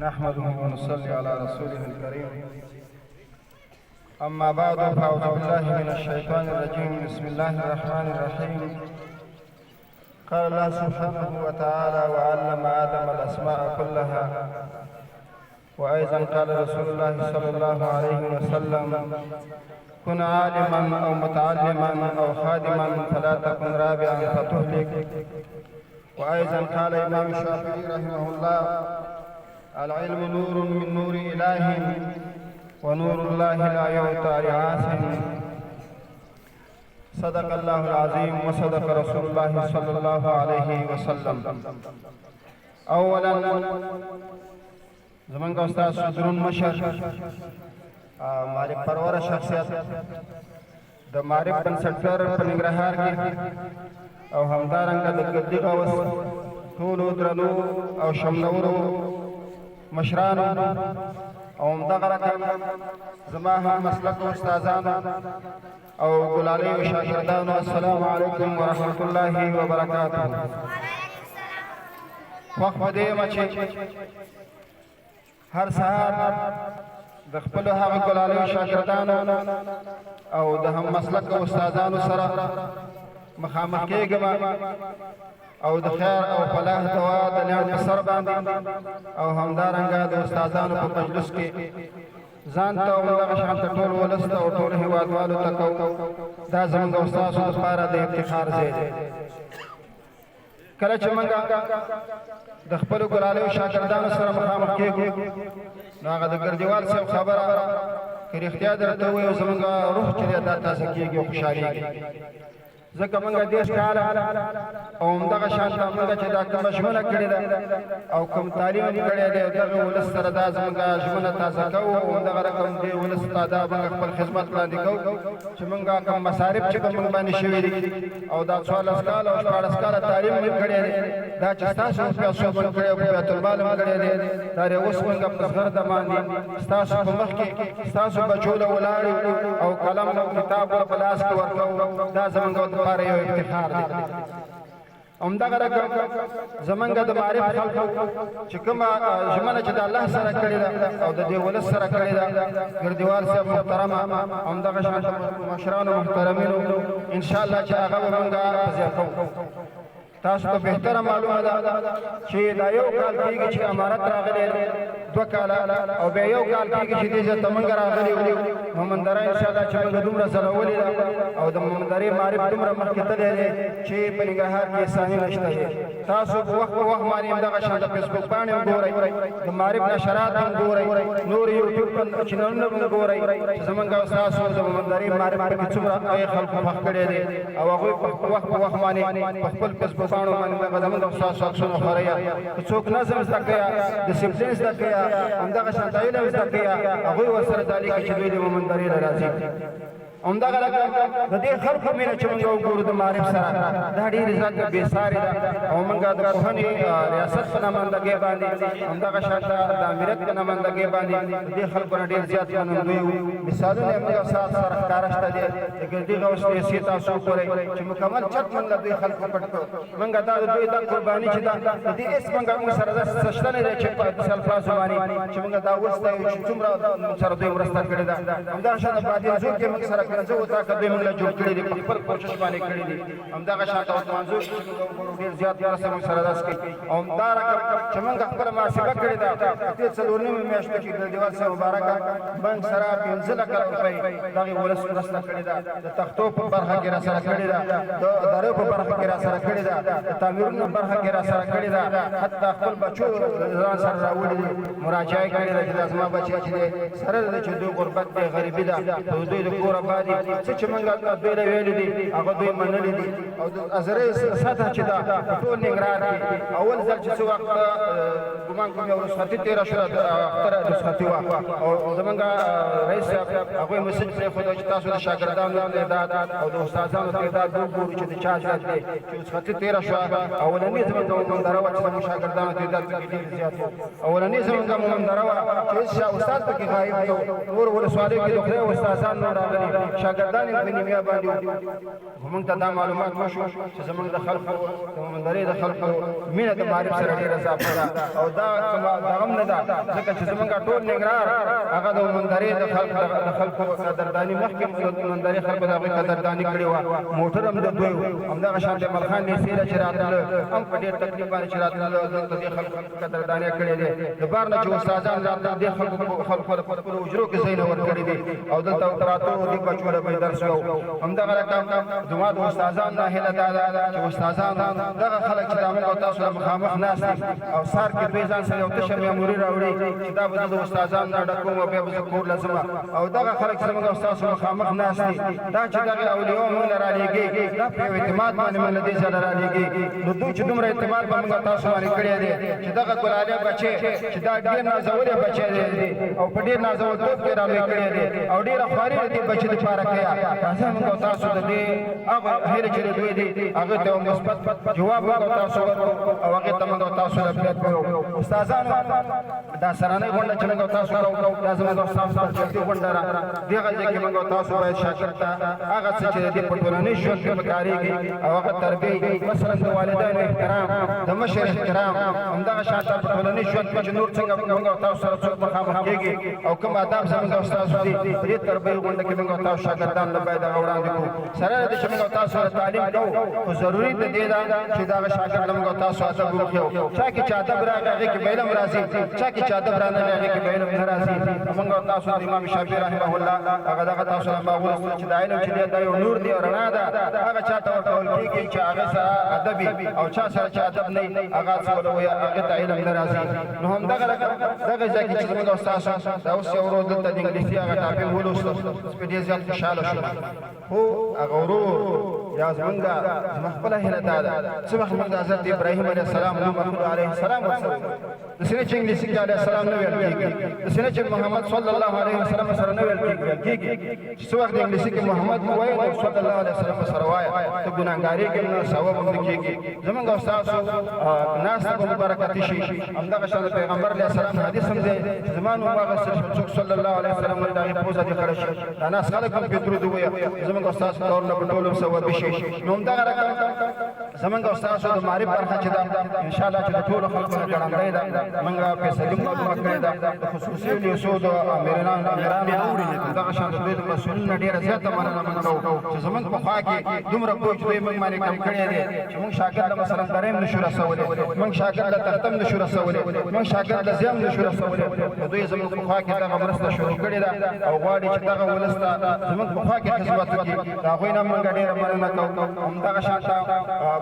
نحمده ونصلي على رسوله الكريم. أما بعد فأعوذ بالله من الشيطان الرجيم. بسم الله الرحمن الرحيم. قال الله سبحانه وتعالى: وعلم آدم الأسماء كلها. وأيضا قال رسول الله صلى الله عليه وسلم: كن عالما أو متعلما أو خادما فلا تكن رابعا فتهلك. وأيضا قال الإمام الشافعي رحمه الله: العلم نور من نور إله ونور الله لا يعطى لعاص. صدق الله العظيم وصدق رسول الله صلى الله عليه وسلم. اولا زمانګه استاد سدرون مشر معرف پرور شخصیت د معرف بنسټګر په ننګرهار کې او همدارنګه د ګدی غوث ټولو درنو او شمنورو مشرانو او همدغه رقم زما هم مسلک استادانو او ګلالي او شاګردانو، السلام علیکم ورحمت الله وبرکاته. وخت دې مچې هر سهار د خپل هغه ګلالي او شاګردانو او د هم مسلک استادانو سره مخامخ کېږم او د خیر او فلاح دعا د نعمت په سر باندې او همدارنګه د استادانو په مجلس کې ځان ته او دغه شان ته ټول ولس ته او ټول هېوادوالو ته کوو. دا زموږ او ستاسو دپاره د افتخار ځای دی. کله چې موږ د خپلو ګلالیو شاګردانو سره مخامخ کېږو نو هغه د ګرجوال صاحب خبره که رښتیا درته ووایو زموږ روح چې دی دا تازه کېږي او خوشحالېږي. ځکه موږ دېرش کاله او همدغه شان ته موږ چې دا کومه ژمنه کړې ده او کوم تعلیم کړی دی دغه ولس سره دا زموږ ژمنه تازه کوو او همدغه رقم دې ولس ته دا موږ خپل خدمت وړاندې کوو چې موږ کوم مصارف چې په موږ باندې شوي دي او دا 14 کاله او 14 کاله تعلیم موږ کړی دی دا چې ستاسو په پیسو باندې کړی او په بیت المال هم کړی دی دا اوس موږ په زغر د باندې ستاسو په مخ کې ستاسو بچو له ولاړ او قلم او کتاب په لاس کې ورکوو. دا زموږ لپاره یو افتخار دی. همدغه رقم زمونږ د معرف خلکو چې کومه ژمنه چې د الله سره کړې ده او د دې ولس سره کړې ده ګردیوال صاحب محترمه همدغه شان مشرانو محترمینو انشاءالله چې هغه به موږ پذیر کوو. تاسو ته بهتره معلومه ده چې دا یو کال کېږي چې امارت راغلی 2 کاله او بیا یو کال کېږي چې دې ځای ته موږ راغلي یو مومندره انشاءالله چې موږ دومره ځلولې ده او د مومندرې معرف دومره مخکې تللی دی چې په ننګرهار کې ثاني نشته دی. تاسو په وخت په وخت باندې همدغه شان د فیسبوک پاڼې هم ګورئ، د معرف نشرات هم ګورئ، نور یوټیوب چینلونه هم ګورئ چې زموږ او ستاسو د مومندرې معرف پکې څومره خلکو مخ کړی دی او هغوی په وخت په وخت باندې په خپل فیسبوک پاڼو باندې دغه زموږ او ستاسو عکسونه خپروي. که څوک نظم زده کوي، ډسپلین زده کوي، همدغه شان د علم زده کوي، هغوی ورسره دا لیکي چې دوی د مومندرې نه راځي. همدغه رقم د دې خلکو مینه چې موږ وګورو د معرف سره دا ډېرې زیاته بېسارې ده او موږ د پوهنې ریاست په نمایندګۍ باندې همدغه شان د امریت په نمایندګۍ باندې د دې خلکو نه ډېر زیات منندوی وو. مثالونه یې موږ ستاسو سره ښکاره شته دی. د ګردي غوث لیسې تاسو وګورئ چې مکمل چت موږ له دوی خلکو پټ کړو. موږ دا د دوی دا قرباني چې ده د دې هېڅ موږ سره داسې شته نه دی چې په الفاظو باندې چې موږ دا وستایو چې څومره موږ سره دوی مرسته کړې ده. همدغه شان د بادینزو کې موږ سره زه وتا که دوی موږ له جوړ کړي دي په خپل کوشش باندې کړي دي. همدغه شان ته منظور ډېر زیات مرسته موږ سره داسې کوي او همدا رقم چې موږ خپله محاسبه کړې ده دې 4 نیمې میاشتو کې ګردیوال صاحب مبارکه موږ سره 15 لکه روپۍ دغې ولس مرسته کړې ده. د تختو په برخه کې را سره کړې ده، د ادارو په برخه کې را سره کړې ده، د تعمیرونو په برخه کې را سره کړې ده، حتی خپل بچو ځان سره راوړي دي، مراجعه کړې ده چې دا زما بچی چې دی سره ده چې دوی غربت دی، غریبي ده او دوی د کور آباد دي. څه چې موږ دوی له ویلي دي هغه دوی منلي دي او د ازرې سطح چې ده په ټول ننګرهار کې اول ځل چې څه وخت ګمان کوم یو رخصتي تېره شوه اختره رخصتي وه او زموږ رئیس صاحب هغوی مسج پرېښوده چې تاسو د شاګردانو تعداد او د استادانو تعداد وګورو چې د چا زیات دی. چې رخصتي تېره شوه اولنۍ زموږ مومندره وه چې زموږ شاګردانو تعداد پکې ډېر زیات و. اولنۍ زموږ مومندره وه چې هېڅ استاد پکې غایب نه و. نور ولسوالیو کې د خدای استادان نه راغلي شاګردان یې په نیمیا باندې موږ ته دا معلومات وشو چې زموږ د خلکو د منظرې د خلکو مینه د معرف سره ډېره اضافه ده او دا هم نه ده ځکه چې زموږ ټول نګران هغه د منظرې د خلکو قدرداني مخکې منظرې خلکو د هغوی قدرداني کړې وه موټر هم د دوی و همدغه شان د ملخان نیسیره چې راتله هم په ډېر تکلیف باندې چې راتله دلته دې خلکو قدرداني کړې دی د بار نه چې استادان راتله دې خلکو په خپلو حجرو کې ځای نه ورکړي دي او دلته پراته وو دې بچو له به یې درس کوو همدغه رقم زما د استادان نه هیله دا ده چې استادان دغه خلک چې دا موږ او تاسو سره مخامخ ناست دي او سهار کې دوی ځان سره یو تشه میموري راوړي چې دا به زه د استادان نه ډکوم او بیا به زه کور له ځمه او دغه خلک چې موږ او تاسو مخامخ ناست دي دا چې دغه اولیاء موږ له رالېږي دا په یو اعتماد باندې موږ له دې ځایه رالېږي نو دوی چې دومره اعتماد به موږ او تاسو باندې کړی دی چې دغه ګلالي بچی چې دا ډېر نازولی بچی دی او په ډېر نازولتوب کې رالوی کړی دی او ډېره خواري د دې بچي دپاره کوي راځه موږ او تاسو د دې هغه هیلې چې د دوی دي هغې ته یو مثبت جواب موږ او تاسو ورکړو او هغې ته موږ او تاسو رفیت کوو استادانو دا سرانۍ غونډه چې موږ او تاسو کوو دا زموږ او ستاسو ته جدي غونډه ده دغه ځای کې موږ او تاسو باید شاګرد ته هغه څه چې د دې په ټولنیز ژوند کې پکارېږي او هغه تربیې مثلا د والدینو احترام د مشر احترام همدغه شان په ټولنیز ژوند کې چې نور څنګه موږ او تاسو سره څوک مخامخ کېږي او کوم آداب زموږ او ستاسو دي په دې تربیې غونډه کې موږ او تاسو شاګردان له باید هغه وړاندې کړو سره د دې چې موږ او تاسو سره تعلیم کوو خو ضروري د دې ده چې دغه شاګرد موږ او تاسو ادب وښیو چا کې چې ادب راغی هغې کې به علم راځي چا کې چې ادب رانغی هغې کې به علم نه راځي موږ او تاسو د امام شافعي رحمه الله هغه دغه تاسو نه ما ولوستل چې د علم چې دی دا یو نور دی او رڼا ده هغه چا ته ورکول کېږي چې هغې سره ادب وي او چا سره چې ادب نه وي هغه څه ولوي هغې ته علم نه راځي نو همدغه دغه ځای کې چې زموږ او ستاسو دا اوس یو ورځ دلته د انګلیسي هغه ټاپک ولوستل په ډېر زیات خوشحاله شوم خو هغه ورور یا زمونږ زما خپله هیله دا ده څه وخت موږ د حضرت ابراهیم علیه السلام محمد علیه السلام ورسره داسې چې انګلیسي کې علیه السلام نه ویل کېږي داسې چې محمد صلی الله علیه وسلم سره نه ویل کېږي چې څه وخت د انګلیسي کې محمد ووایه نو صلی الله علیه وسلم سره وایه ته ګناهګارېږې نه ثواب هم نه کېږي زمونږ او ستاسو ناسته به مبارکتي شي همدغه شان د پیغمبر علیه السلام حدیث هم دی چې زما نوم واخیستل شو څوک صلی الله علیه وسلم ولې د هغې پوزه دې خړه شي دا ناس خلک هم پرې درود ووایه زمونږ او ستاسو کارونه به ټول هم ثوابي شي نو همدغه رقم زمونږ او ستاسو د معرف برخه چې ده انشاءالله چې د ټولو خلکو نه ګړندی ده موږ فیصلې معلومه کړې ده د خصوصي لیسو د امیرانو دغه شان د دوی د مسؤلینو نه ډېره زیاته مننه موږ کوو چې زموږ په خوا کې دومره پوه چې دوی موږ باندې کم کړی دی چې موږ شاګرد له مثلا درې هم نشو رسولی موږ شاګرد له تخته هم نشو رسولی موږ شاګرد له ځای هم نشو رسولی نو دوی زموږ په خوا کې دغه مرسته شروع کړې ده او غواړي چې دغه ولس ته زموږ په خوا کې خدمت وکړي د هغوی نه موږ ډېره مننه کوو همدغه شان ته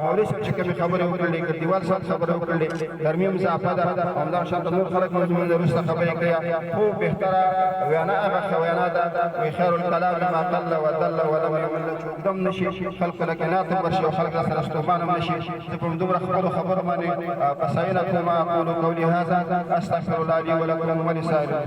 مولوي صاحب چې کومې خبرې وکړلې ګردیوال صاحب خبرې وکړلې ګرمي هم اضافه ده همدغه شان ته نور خلک موږ وروسته خبرې کړې خو بهتره وینا هغه وینا ده وایي خیر الکلام ما قل ودل ولم یمل چې اوږده هم نه شي خلکو له کینات هم ورشي او خلک سره ستومان هم نه شي زه په دومره خپلو خبرو باندې پسایله کوم اقول قولي هذا استغفر الله لي ولکم ولسائر